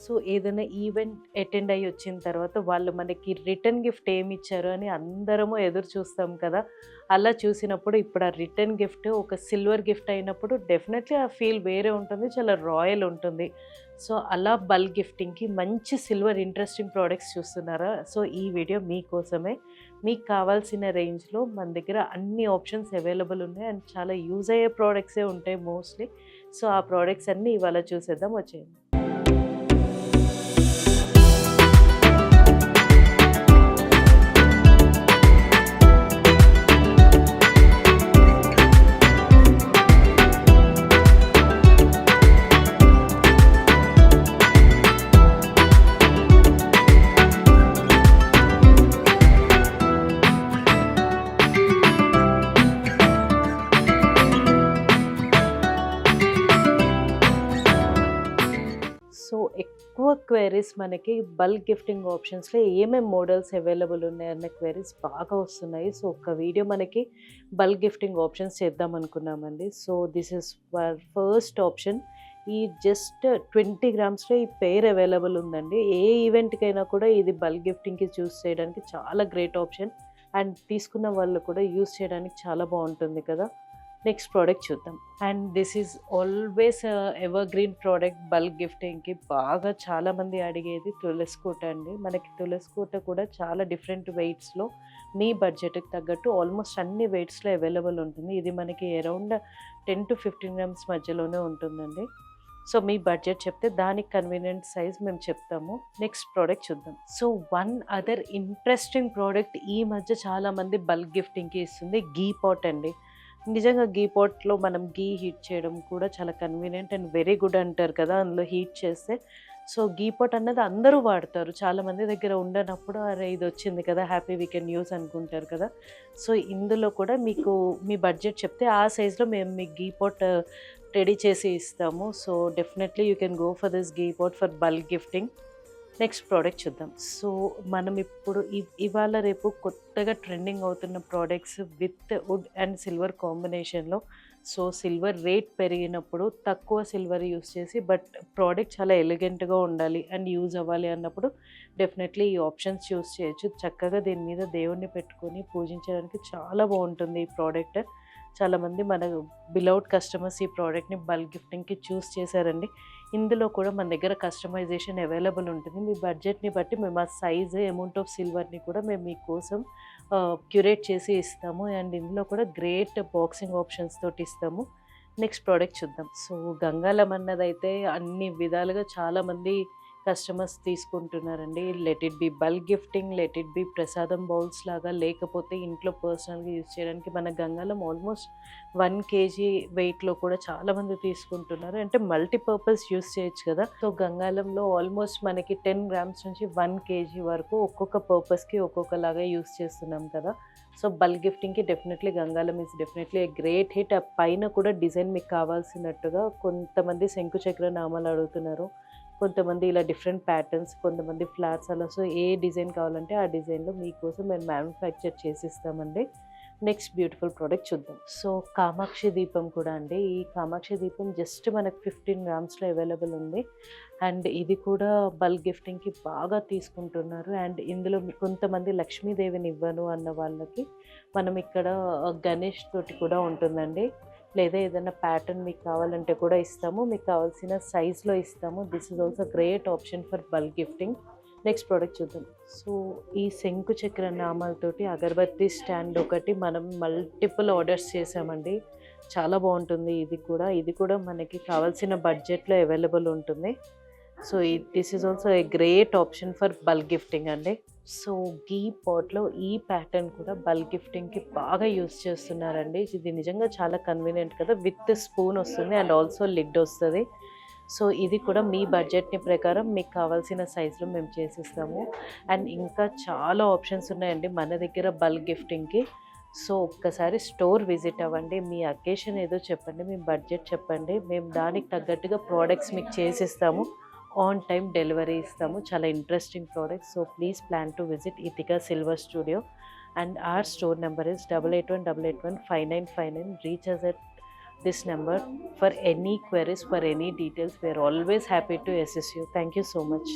So, ఏదైనా event attend అయ్యి వచ్చిన తర్వాత వాళ్ళు మనకి రిటర్న్ గిఫ్ట్ ఏమిచ్చారు అని అందరము ఎదురు చూస్తాం కదా! అలా చూసినప్పుడు ఇప్పుడు ఆ రిటర్న్ గిఫ్ట్ ఒక సిల్వర్ గిఫ్ట్ అయినప్పుడు డెఫినెట్‌లీ ఆ ఫీల్ వేరే ఉంటుంది. చాలా రాయల్ ఉంటుంది. సో, అలా బల్క్ గిఫ్టింగ్‌కి మంచి సిల్వర్ ఇంట్రెస్టింగ్ ప్రొడక్ట్స్ చూస్తున్నారా? సో, ఈ వీడియో మీకోసమే. మీకు కావాల్సిన రేంజ్‌లో మన దగ్గర అన్ని ఆప్షన్స్ అవైలబుల్ ఉన్నాయి. అండ్ చాలా యూజ్ అయ్యే ప్రొడక్ట్సే ఉంటాయి మోస్ట్‌లీ. సో, ఆ ప్రొడక్ట్స్ అన్నీ ఇవాళ చూసేద్దాం వచ్చేయండి. సో, ఎక్కువ క్వెరీస్ మనకి బల్క్ గిఫ్టింగ్ ఆప్షన్స్‌లో ఏమేం మోడల్స్ అవైలబుల్ ఉన్నాయన్న క్వెరీస్ బాగా వస్తున్నాయి. సో, ఒక వీడియో మనకి బల్క్ గిఫ్టింగ్ ఆప్షన్స్ చేద్దామనుకున్నామండి. So, this is for first option. ఈ జస్ట్ 20 గ్రామ్స్‌లో ఈ పెయిర్ అవైలబుల్ ఉందండి. ఏ ఈవెంట్‌కైనా కూడా ఇది బల్క్ గిఫ్టింగ్‌కి చూస్ చేయడానికి చాలా గ్రేట్ ఆప్షన్. అండ్ తీసుకున్న వాళ్ళు కూడా యూజ్ చేయడానికి చాలా బావుంటుంది కదా! నెక్స్ట్ ప్రోడక్ట్ చూద్దాం. And this is always evergreen product bulk గిఫ్టింగ్‌కి బాగా చాలామంది అడిగేది తులసికోట అండి. మనకి తులసికోట కూడా చాలా డిఫరెంట్ వెయిట్స్‌లో మీ బడ్జెట్‌కి తగ్గట్టు ఆల్మోస్ట్ అన్ని వెయిట్స్‌లో అవైలబుల్ ఉంటుంది. ఇది మనకి అరౌండ్ 10-15 గ్రామ్స్ మధ్యలోనే ఉంటుందండి. సో, మీ బడ్జెట్ చెప్తే దానికి కన్వీనియంట్ సైజ్ మేము చెప్తాము. నెక్స్ట్ ప్రోడక్ట్ చూద్దాం. So, one other interesting product ఈ మధ్య చాలామంది బల్క్ గిఫ్టింగ్‌కి ఇస్తుంది ఘీ పాట్ అండి. నిజంగా ఘీ పాట్‌లో మనం ఘీ హీట్ చేయడం కూడా చాలా కన్వీనియంట్ అండ్ వెరీ గుడ్ అంటారు కదా! అందులో హీట్ చేస్తే. సో, ఘీ పాట్ అన్నది అందరూ వాడతారు. చాలామంది దగ్గర ఉండనప్పుడు అరే! ఇదొచ్చింది కదా! హ్యాపీ వీ కెన్ యూజ్ అనుకుంటారు కదా! సో, ఇందులో కూడా మీకు మీ బడ్జెట్ చెప్తే ఆ సైజ్‌లో మేము మీకు ఘీ పాట్ రెడీ చేసి ఇస్తాము. So, definitely you can go for this ghee pot for bulk gifting. Next product చూద్దాం. సో, మనం ఇప్పుడు ఇవాళ రేపు కొత్తగా ట్రెండింగ్ అవుతున్న products with wood and silver కాంబినేషన్‌లో. సో, సిల్వర్ రేట్ పెరిగినప్పుడు తక్కువ సిల్వర్ యూజ్ చేసి బట్ ప్రోడక్ట్ చాలా ఎలిగెంట్‌గా ఉండాలి అండ్ యూజ్ అవ్వాలి అన్నప్పుడు డెఫినెట్‌లీ ఈ ఆప్షన్స్ చూస్ చేయొచ్చు. చక్కగా దీని మీద దేవుడిని పెట్టుకొని పూజించడానికి చాలా బావుంటుంది ఈ ప్రోడక్ట్. చాలామంది మన బిలౌడ్ కస్టమర్స్ ఈ ప్రోడక్ట్‌ని బల్క్ గిఫ్టింగ్‌కి చూస్ చేశారండి. ఇందులో కూడా మన దగ్గర కస్టమైజేషన్ అవైలబుల్ ఉంటుంది. మీ బడ్జెట్‌ని బట్టి మేము ఆ సైజ్, అమౌంట్ ఆఫ్ సిల్వర్‌ని కూడా మేము మీకోసం క్యూరేట్ చేసి ఇస్తాము. అండ్ ఇందులో కూడా గ్రేట్ బాక్సింగ్ ఆప్షన్స్ తోటి ఇస్తాము. నెక్స్ట్ ప్రోడక్ట్ చూద్దాం. సో, గంగాలం అన్నదైతే అన్ని విధాలుగా చాలామంది కస్టమర్స్ తీసుకుంటున్నారండి. Let it be bulk gifting, let it be prasadam bowls లాగా, లేకపోతే ఇంట్లో పర్సనల్‌గా యూజ్ చేయడానికి మన గంగాలం ఆల్మోస్ట్ 1 కేజీ వెయిట్‌లో కూడా చాలామంది తీసుకుంటున్నారు. అంటే మల్టీపర్పస్ యూజ్ చేయొచ్చు కదా! సో, గంగాలంలో ఆల్మోస్ట్ మనకి 10 గ్రామ్స్ నుంచి 1 కేజీ వరకు ఒక్కొక్క పర్పస్‌కి ఒక్కొక్కలాగా యూజ్ చేస్తున్నాం కదా! సో, బల్క్ గిఫ్టింగ్‌కి definitely gangalam is definitely a great hit. ఆ పైన కూడా డిజైన్ మీకు కావాల్సినట్టుగా కొంతమంది శంకు చక్ర నామాలు అడుగుతున్నారు. కొంతమంది ఇలా డిఫరెంట్ ప్యాటర్న్స్, కొంతమంది ఫ్లవర్స్ అలా. సో, ఏ డిజైన్ కావాలంటే ఆ డిజైన్‌లో మీకోసం మేము మ్యానుఫ్యాక్చర్ చేసిస్తామండి. నెక్స్ట్ బ్యూటిఫుల్ ప్రోడక్ట్ చూద్దాం. సో, కామాక్షి దీపం కూడా అండి. ఈ కామాక్షి దీపం జస్ట్ మనకు 15 గ్రామ్స్‌లో అవైలబుల్ ఉంది. అండ్ ఇది కూడా బల్క్ గిఫ్టింగ్‌కి బాగా తీసుకుంటున్నారు. అండ్ ఇందులో కొంతమంది లక్ష్మీదేవిని ఇవ్వను అన్న వాళ్ళకి మనం ఇక్కడ గణేష్ తోటి కూడా ఉంటుందండి. లేదా ఏదైనా ప్యాటర్న్ మీకు కావాలంటే కూడా ఇస్తాము. మీకు కావాల్సిన సైజ్‌లో ఇస్తాము. This is also great option for bulk gifting. Next product చూద్దాం. సో, ఈ శంకు చక్ర నామాలతోటి అగరబత్తి స్టాండ్ ఒకటి మనం మల్టిపుల్ ఆర్డర్స్ చేసామండి. చాలా బావుంటుంది ఇది కూడా. ఇది కూడా మనకి కావాల్సిన బడ్జెట్‌లో అవైలబుల్ ఉంటుంది. So, this is also a great option for bulk gifting అండి. సో, ఘీ పాట్‌లో ఈ ప్యాటర్న్ కూడా బల్క్ గిఫ్టింగ్‌కి బాగా యూజ్ చేస్తున్నారండి. ఇది నిజంగా చాలా కన్వీనియంట్ కదా! విత్ స్పూన్ వస్తుంది అండ్ ఆల్సో లిడ్ వస్తది. సో, ఇది కూడా మీ బడ్జెట్‌ని ప్రకారం మీకు కావాల్సిన సైజ్‌లో మేము చేసిస్తాము. అండ్ ఇంకా చాలా ఆప్షన్స్ ఉన్నాయండి మన దగ్గర బల్క్ గిఫ్టింగ్‌కి. సో, ఒక్కసారి స్టోర్ విజిట్ అవ్వండి. మీ అకేషన్ ఏదో చెప్పండి. మీ బడ్జెట్ చెప్పండి. మేము దానికి తగ్గట్టుగా ప్రొడక్ట్స్ మీకు చేసిస్తాము. ఆన్ టైమ్ డెలివరీ ఇస్తాము. చాలా interesting products. So, please plan to visit Ithika silver studio. And our store number is 8818815959. Reach us at this number for any queries, for any details. We are always happy to assist you. Thank you so much.